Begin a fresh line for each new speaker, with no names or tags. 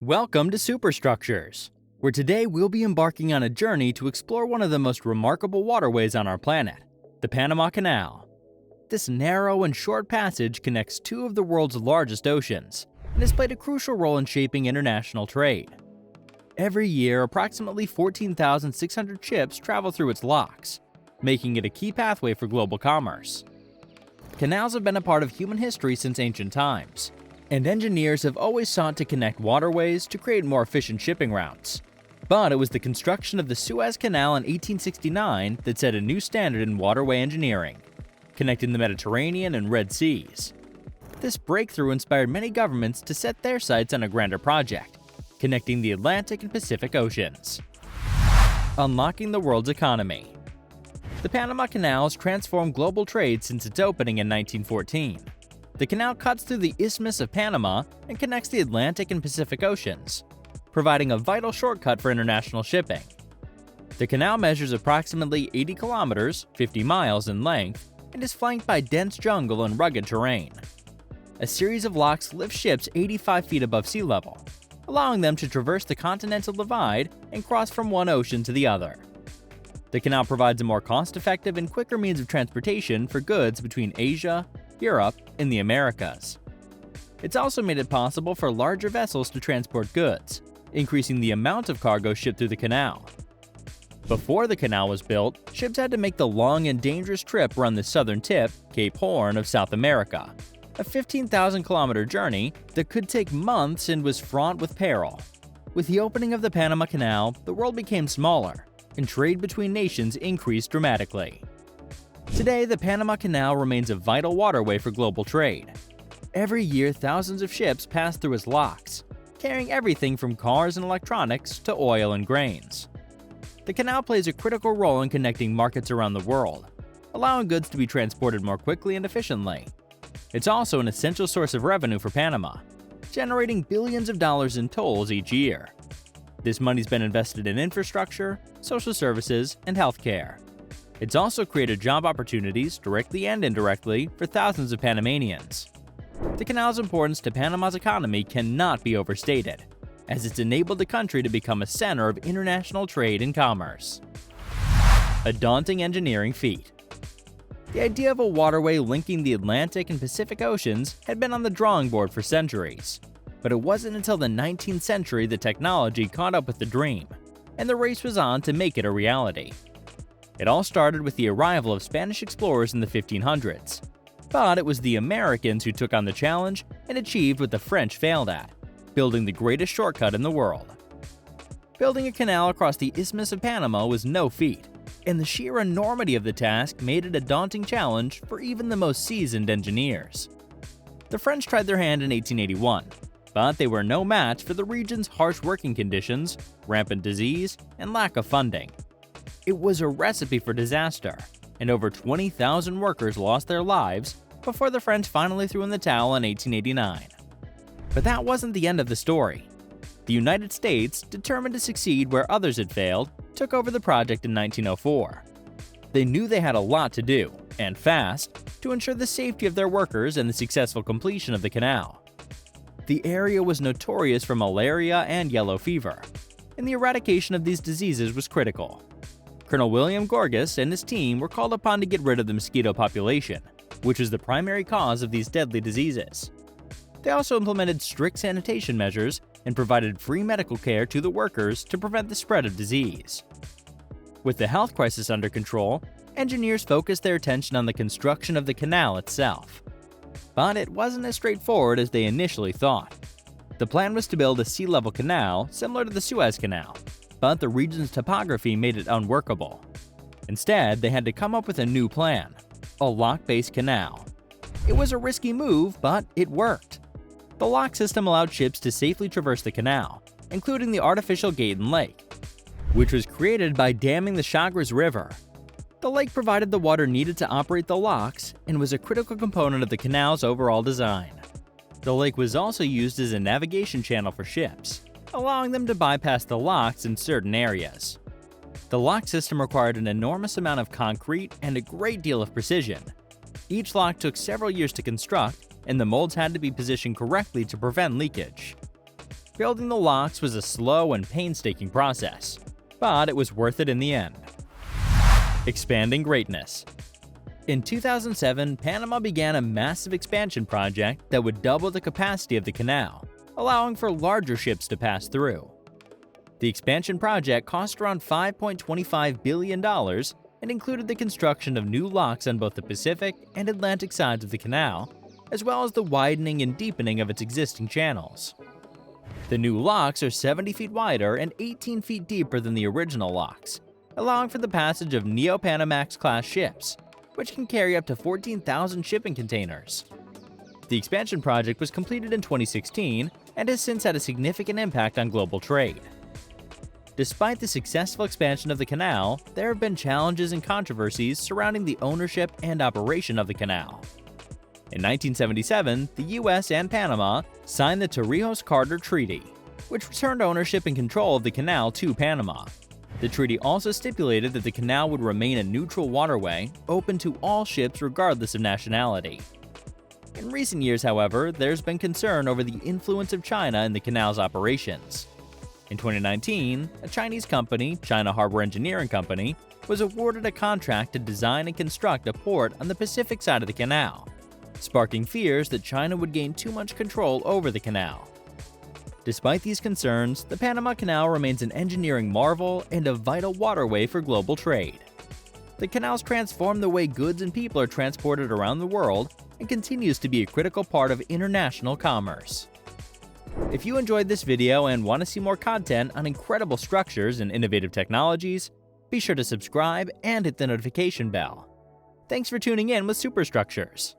Welcome to Superstructures, where today we'll be embarking on a journey to explore one of the most remarkable waterways on our planet, the Panama Canal. This narrow and short passage connects two of the world's largest oceans and has played a crucial role in shaping international trade. Every year, approximately 14,600 ships travel through its locks, making it a key pathway for global commerce. Canals have been a part of human history since ancient times, and engineers have always sought to connect waterways to create more efficient shipping routes. But it was the construction of the Suez Canal in 1869 that set a new standard in waterway engineering, connecting the Mediterranean and Red Seas. This breakthrough inspired many governments to set their sights on a grander project, connecting the Atlantic and Pacific Oceans. Unlocking the world's economy. The Panama Canal has transformed global trade since its opening in 1914. The canal cuts through the Isthmus of Panama and connects the Atlantic and Pacific Oceans, providing a vital shortcut for international shipping. The canal measures approximately 80 kilometers, 50 miles in length, and is flanked by dense jungle and rugged terrain. A series of locks lift ships 85 feet above sea level, allowing them to traverse the continental divide and cross from one ocean to the other. The canal provides a more cost-effective and quicker means of transportation for goods between Asia, Europe, and the Americas. It's also made it possible for larger vessels to transport goods, increasing the amount of cargo shipped through the canal. Before the canal was built, ships had to make the long and dangerous trip around the southern tip, Cape Horn, of South America, a 15,000-kilometer journey that could take months and was fraught with peril. With the opening of the Panama Canal, the world became smaller, and trade between nations increased dramatically. Today, the Panama Canal remains a vital waterway for global trade. Every year, thousands of ships pass through its locks, carrying everything from cars and electronics to oil and grains. The canal plays a critical role in connecting markets around the world, allowing goods to be transported more quickly and efficiently. It's also an essential source of revenue for Panama, generating billions of dollars in tolls each year. This money's been invested in infrastructure, social services, and healthcare. It's also created job opportunities, directly and indirectly, for thousands of Panamanians. The canal's importance to Panama's economy cannot be overstated, as it's enabled the country to become a center of international trade and commerce. A daunting engineering feat. The idea of a waterway linking the Atlantic and Pacific Oceans had been on the drawing board for centuries, but it wasn't until the 19th century that technology caught up with the dream, and the race was on to make it a reality. It all started with the arrival of Spanish explorers in the 1500s, but it was the Americans who took on the challenge and achieved what the French failed at, building the greatest shortcut in the world. Building a canal across the Isthmus of Panama was no feat, and the sheer enormity of the task made it a daunting challenge for even the most seasoned engineers. The French tried their hand in 1881, but they were no match for the region's harsh working conditions, rampant disease, and lack of funding. It was a recipe for disaster, and over 20,000 workers lost their lives before the French finally threw in the towel in 1889. But that wasn't the end of the story. The United States, determined to succeed where others had failed, took over the project in 1904. They knew they had a lot to do, and fast, to ensure the safety of their workers and the successful completion of the canal. The area was notorious for malaria and yellow fever, and the eradication of these diseases was critical. Colonel William Gorgas and his team were called upon to get rid of the mosquito population, which was the primary cause of these deadly diseases. They also implemented strict sanitation measures and provided free medical care to the workers to prevent the spread of disease. With the health crisis under control, engineers focused their attention on the construction of the canal itself. But it wasn't as straightforward as they initially thought. The plan was to build a sea-level canal similar to the Suez Canal, but the region's topography made it unworkable. Instead, they had to come up with a new plan, a lock-based canal. It was a risky move, but it worked. The lock system allowed ships to safely traverse the canal, including the artificial gate and lake, which was created by damming the Chagres River. The lake provided the water needed to operate the locks and was a critical component of the canal's overall design. The lake was also used as a navigation channel for ships, allowing them to bypass the locks in certain areas. The lock system required an enormous amount of concrete and a great deal of precision. Each lock took several years to construct, and the molds had to be positioned correctly to prevent leakage. Building the locks was a slow and painstaking process, but it was worth it in the end. Expanding greatness. In 2007, Panama began a massive expansion project that would double the capacity of the canal, allowing for larger ships to pass through. The expansion project cost around $5.25 billion and included the construction of new locks on both the Pacific and Atlantic sides of the canal, as well as the widening and deepening of its existing channels. The new locks are 70 feet wider and 18 feet deeper than the original locks, allowing for the passage of Neo-Panamax-class ships, which can carry up to 14,000 shipping containers. The expansion project was completed in 2016 and has since had a significant impact on global trade. Despite the successful expansion of the canal, there have been challenges and controversies surrounding the ownership and operation of the canal. In 1977, the US and Panama signed the Torrijos-Carter Treaty, which returned ownership and control of the canal to Panama. The treaty also stipulated that the canal would remain a neutral waterway, open to all ships regardless of nationality. In recent years, however, there's been concern over the influence of China in the canal's operations. In 2019, a Chinese company, China Harbor Engineering Company, was awarded a contract to design and construct a port on the Pacific side of the canal, sparking fears that China would gain too much control over the canal. Despite these concerns, the Panama Canal remains an engineering marvel and a vital waterway for global trade. The canal's transformed the way goods and people are transported around the world and continues to be a critical part of international commerce. If you enjoyed this video and want to see more content on incredible structures and innovative technologies, be sure to subscribe and hit the notification bell. Thanks for tuning in with Superstructures.